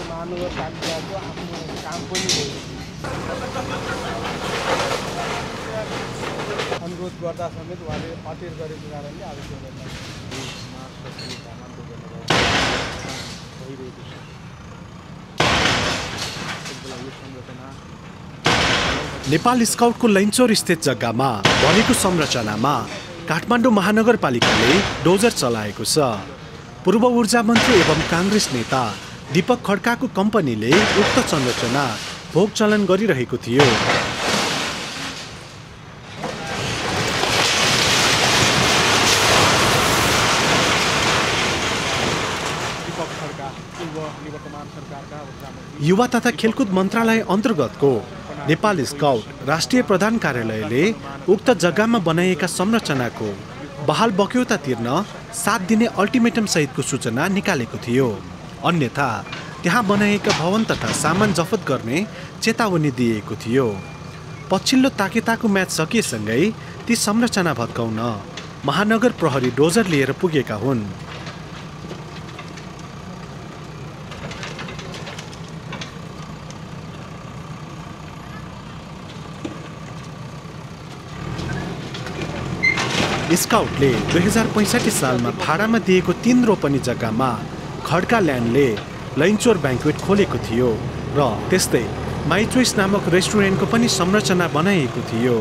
महानगरपालिकाको आफ्नो काम पनि हो। अनुरोध गर्दा समेत उहाँले अटेर गरेको कारणले आज त्यो गर्न भइरहेको छ। नेपाल स्काउटको लैनचौर स्थित जग्गामा बनेको संरचनामा काठमाडौँ महानगरपालिकाले डोजर चलाएको छ। पूर्व ऊर्जा मन्त्री एवं काङ्ग्रेस नेता दीपक खड्काको कम्पनीले उक्त संरचना भोग चलन गरिरहेको थियो। युवा तथा खेलकुद मन्त्रालय अन्तर्गतको नेपाल स्काउट राष्ट्रिय प्रधान कार्यालयले उक्त जग्गामा बनाइएका संरचनाको बहाल बक्यौता तिर्न 7 दिने अल्टिमेटम सहितको सूचना निकालेको थियो। अन्यथा त्यहाँ बनाइएका भवन तथा सामान जफत गर्ने चेतावनी दिएको थियो। पछिल्लो ताकेताको म्याच सकिएसँगै ती संरचना भत्काउन महानगर प्रहरी डोजर लिएर पुगेका हुन्। स्काउटले 2065 सालमा भाडामा दिएको 3 रोपनी जग्गामा खड्का ल्यान्डले लैनचौर ब्याङ्क्वेट खोलेको थियो र त्यस्तै माई चोइस नामक रेस्टुरेन्टको पनि संरचना बनाइएको थियो।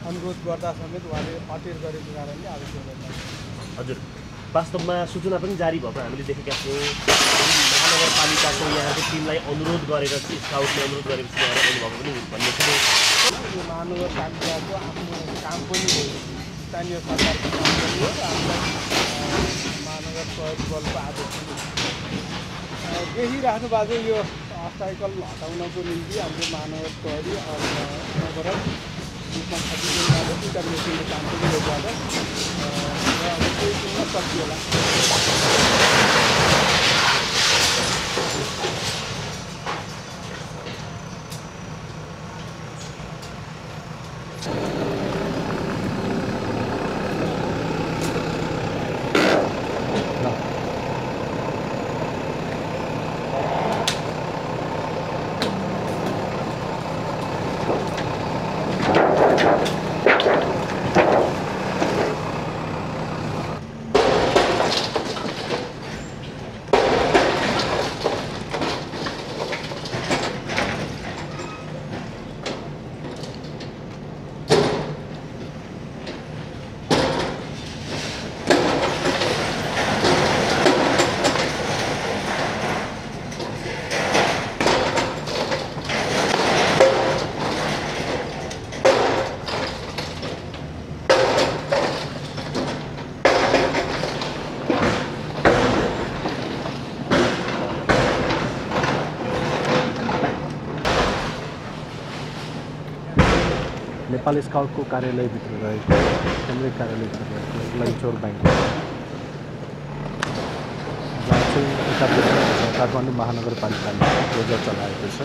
अनुरोध गर्दा समेत उहाँले अटेर गरेको कारणले आज त्यो निर्णय। हजुर, वास्तवमा सूचना पनि जारी भएको हामीले देखेका छौँ। महानगरपालिकाको यहाँको टिमलाई अनुरोध गरेर स्काउटले अनुरोध गरेपछि यहाँले आउनुभएको पनि भन्ने थियो। यो महानगरपालिकाको आफ्नो काम पनि हो, स्थानीय सरकारको काम पनि हो र हामीलाई महानगर प्रहरी बलको आदेश पनि हो। देखिराख्नु भएको यो अब्स्टाकल हटाउनको निम्ति हाम्रो महानगर प्रहरी अनवरत रूपमा छतिसबाट दुईवटा मेसिनले काम पनि गरिरहेको र अब केही दिनमा सकिएला। नेपाल स्काउटको कार्यालयभित्र रहेको केन्द्रीय कार्यालयभित्र रहेको लैचौर ब्याङ्क जहाँ चाहिँ काठमाडौँ महानगरपालिकाले योजना चलाएको छ।